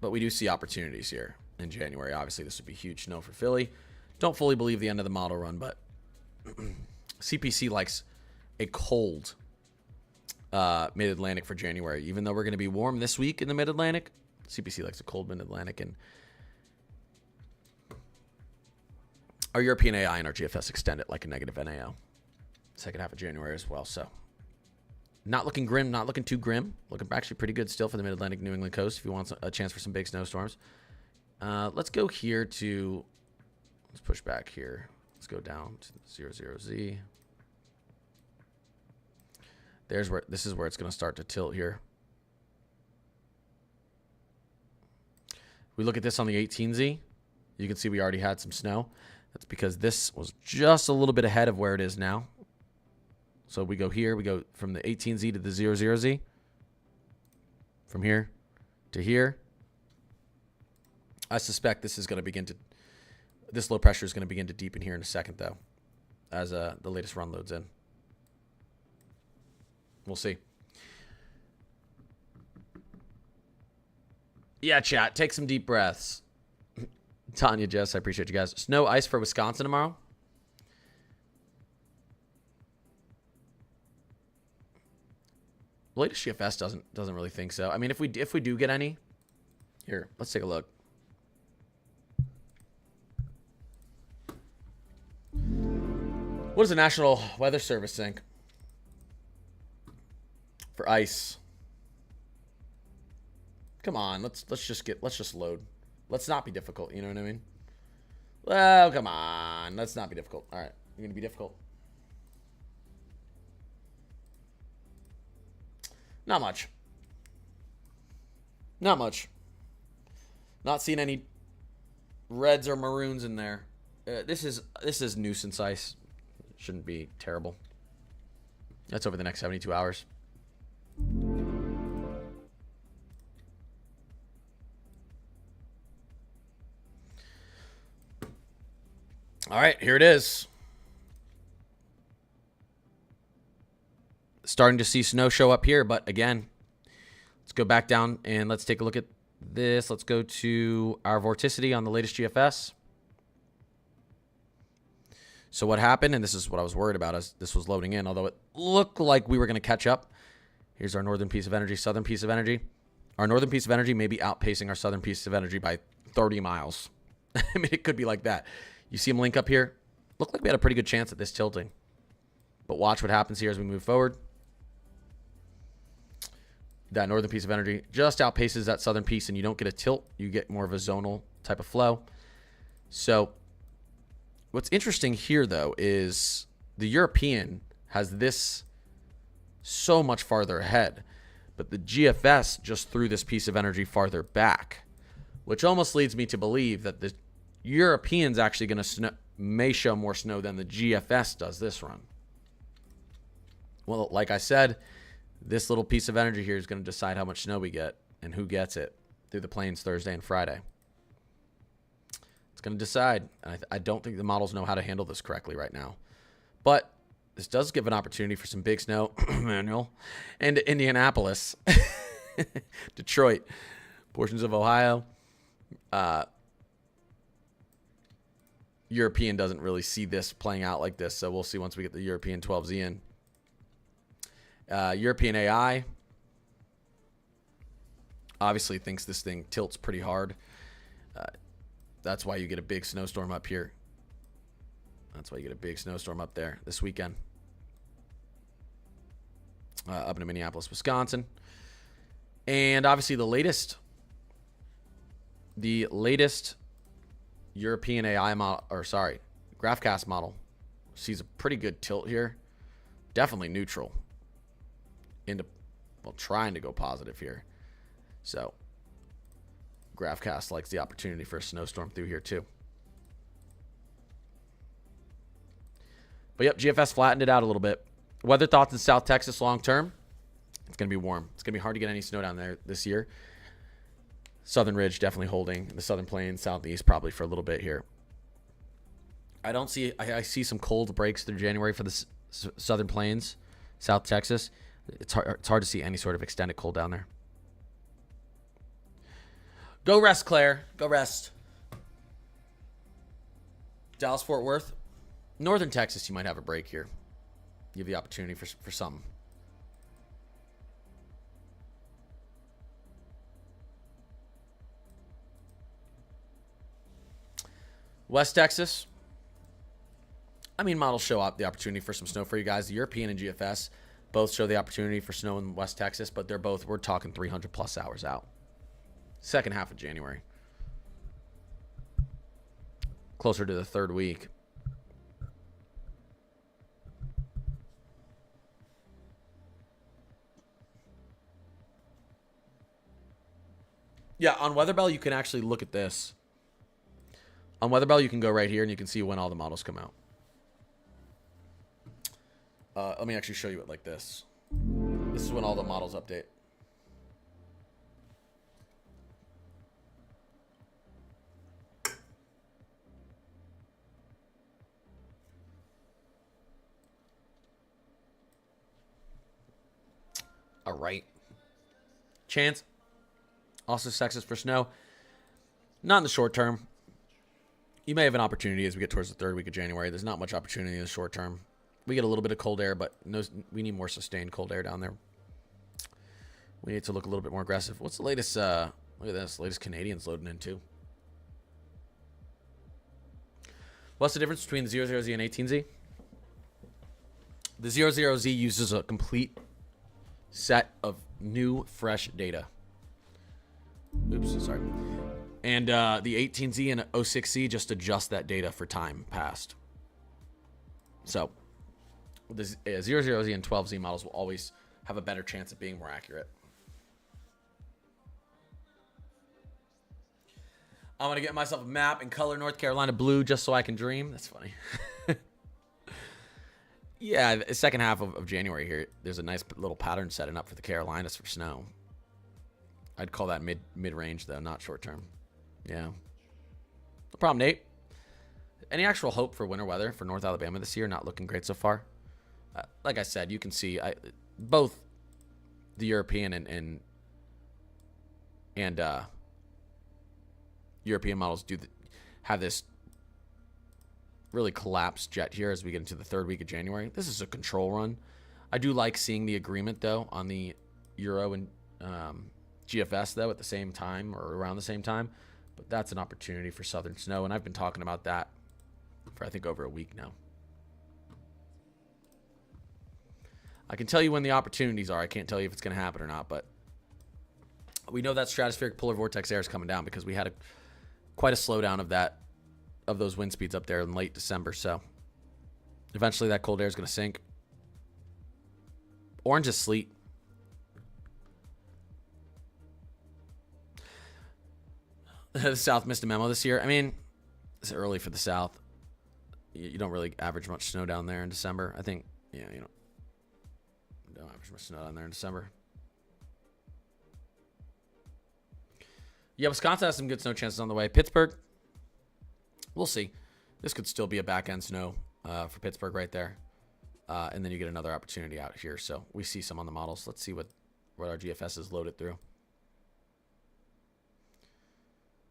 Speaker 1: But we do see opportunities here in January. Obviously, this would be huge snow for Philly. Don't fully believe the end of the model run, but CPC likes a cold mid-Atlantic for January. Even though we're going to be warm this week in the mid-Atlantic, CPC likes a cold mid-Atlantic. And our European AI and our GFS extend it like a negative NAO. Second half of January as well. So not looking grim, not looking too grim. Looking actually pretty good still for the mid-Atlantic New England coast if you want a chance for some big snowstorms. Let's go here to, let's push back here. Let's go down to the 00Z. There's where, this is where it's going to start to tilt here. We look at this on the 18Z. You can see we already had some snow. That's because this was just a little bit ahead of where it is now. So we go here. We go from the 18Z to the 00Z. From here to here. I suspect this is going to begin to, this low pressure is going to begin to deepen here in a second, though, as the latest run loads in. We'll see. Yeah, chat. Take some deep breaths. Tanya, Jess, I appreciate you guys. Snow, ice for Wisconsin tomorrow. The latest GFS doesn't really think so. I mean, if we do get any, here, let's take a look. What does the National Weather Service think for ice? Come on, let's just load. Let's not be difficult, you know what I mean? Well, come on. Let's not be difficult. All right, you're going to be difficult. Not much. Not much. Not seeing any reds or maroons in there. This is nuisance ice. Shouldn't be terrible. That's over the next 72 hours. All right, here it is. Starting to see snow show up here, but again, let's go back down and let's take a look at this. Let's go to our vorticity on the latest GFS. So what happened, and this is what I was worried about as this was loading in, although it looked like we were going to catch up. Here's our northern piece of energy, southern piece of energy. Our northern piece of energy may be outpacing our southern piece of energy by 30 miles. I mean, it could be like that. You see them link up here? Looked like we had a pretty good chance at this tilting. But watch what happens here as we move forward. That northern piece of energy just outpaces that southern piece, and you don't get a tilt. You get more of a zonal type of flow. So what's interesting here, though, is the European has this so much farther ahead, but the GFS just threw this piece of energy farther back, which almost leads me to believe that the European's actually going to may show more snow than the GFS does this run. Well, like I said, this little piece of energy here is going to decide how much snow we get and who gets it through the plains Thursday and Friday. It's going to decide. I don't think the models know how to handle this correctly right now. But this does give an opportunity for some big snow, Manuel, and Indianapolis, Detroit, portions of Ohio. European doesn't really see this playing out like this, so we'll see once we get the European 12Z in. European AI obviously thinks this thing tilts pretty hard. That's why you get a big snowstorm up here. That's why you get a big snowstorm up there this weekend. Up in Minneapolis, Wisconsin. And obviously the latest European AI model, or sorry, GraphCast model sees a pretty good tilt here. Definitely neutral. Well, trying to go positive here. So GraphCast likes the opportunity for a snowstorm through here too. But yep, GFS flattened it out a little bit. Weather thoughts in South Texas long term. It's going to be warm. It's going to be hard to get any snow down there this year. Southern Ridge definitely holding. The Southern Plains, Southeast probably for a little bit here. I see some cold breaks through January for the Southern Plains, South Texas. It's hard to see any sort of extended cold down there. Go rest, Claire. Go rest. Dallas, Fort Worth. Northern Texas, you might have a break here. You have the opportunity for something. West Texas. I mean, models show up the opportunity for some snow for you guys. The European and GFS both show the opportunity for snow in West Texas, but we're talking 300 plus hours out. Second half of January. Closer to the third week. Yeah, on WeatherBell, you can actually look at this. On WeatherBell, you can go right here and you can see when all the models come out. Let me actually show you it like this. This is when all the models update. All right. Chance. Also Texas for snow. Not in the short term. You may have an opportunity as we get towards the third week of January. There's not much opportunity in the short term. We get a little bit of cold air, but we need more sustained cold air down there. We need to look a little bit more aggressive. What's the latest? Look at this. Latest Canadians loading in too. What's the difference between the 00Z and 18Z? The 00Z uses a complete set of new, fresh data. Oops, sorry. And the 18Z and 06Z just adjust that data for time past. So the 00Z and 12Z models will always have a better chance of being more accurate. I'm going to get myself a map and color North Carolina blue just so I can dream. That's funny. Yeah, the second half of January here, there's a nice little pattern setting up for the Carolinas for snow. I'd call that mid-range, though, not short-term. Yeah. No problem, Nate. Any actual hope for winter weather for North Alabama this year? Not looking great so far. Like I said, you can see both the European and European models have this really collapsed jet here as we get into the third week of January. This is a control run. I do like seeing the agreement, though, on the Euro and GFS, though, at the same time or around the same time. But that's an opportunity for southern snow, and I've been talking about that for, I think, over a week now. I can tell you when the opportunities are. I can't tell you if it's going to happen or not, but we know that stratospheric polar vortex air is coming down because we had quite a slowdown of those wind speeds up there in late December. So eventually that cold air is going to sink. Orange is sleet. The South missed a memo this year. I mean, it's early for the South. you don't really average much snow down there in December. I think, yeah, you don't average much snow down there in December. Yeah, Wisconsin has some good snow chances on the way. Pittsburgh, we'll see. This could still be a back-end snow for Pittsburgh right there. And then you get another opportunity out here. So we see some on the models. Let's see what our GFS is loaded through.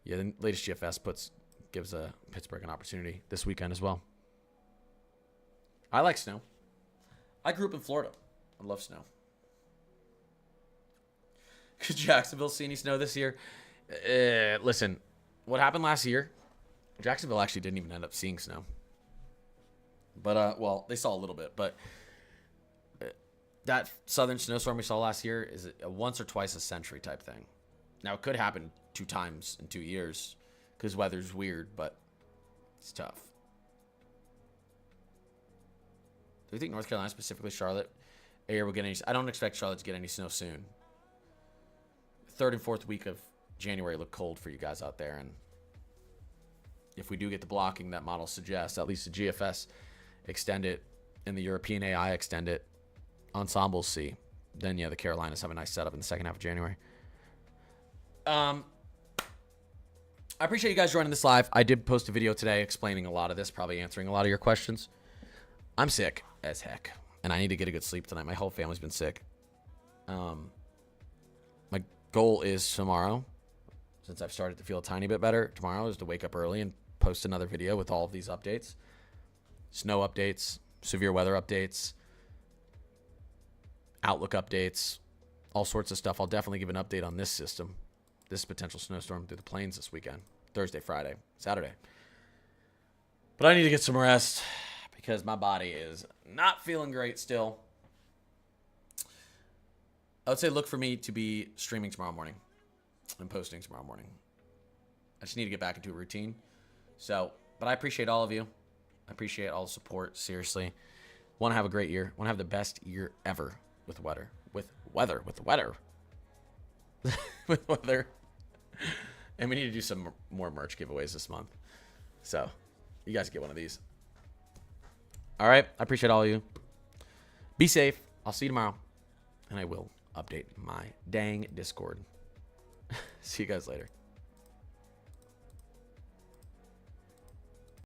Speaker 1: Yeah, the latest GFS gives Pittsburgh an opportunity this weekend as well. I like snow. I grew up in Florida. I love snow. Could Jacksonville see any snow this year? Listen, what happened last year, Jacksonville actually didn't even end up seeing snow. But, well, they saw a little bit. But that southern snowstorm we saw last year is a once or twice a century type thing. Now, it could happen 2 times in 2 years because weather's weird, but it's tough. Do you think North Carolina, specifically Charlotte, will get any? I don't expect Charlotte to get any snow soon. 3rd and 4th week of January look cold for you guys out there, and if we do get the blocking that model suggests, at least the GFS extend it and the European AI extend it, ensembles see, then yeah, the Carolinas have a nice setup in the second half of January. I appreciate you guys joining this live. I did post a video today explaining a lot of this, probably answering a lot of your questions. I'm sick as heck, and I need to get a good sleep tonight. My whole family's been sick. My goal is tomorrow, since I've started to feel a tiny bit better, tomorrow is to wake up early and post another video with all of these updates. Snow updates, severe weather updates, outlook updates, all sorts of stuff. I'll definitely give an update on this system, this potential snowstorm through the plains this weekend, Thursday, Friday, Saturday. But I need to get some rest because my body is not feeling great still. I would say look for me to be streaming tomorrow morning and posting tomorrow morning. I just need to get back into a routine. So, but I appreciate all of you. I appreciate all the support. Seriously. Want to have a great year. Want to have the best year ever with weather. With weather. And we need to do some more merch giveaways this month. So, you guys get one of these. All right. I appreciate all of you. Be safe. I'll see you tomorrow. And I will update my dang Discord. See you guys later.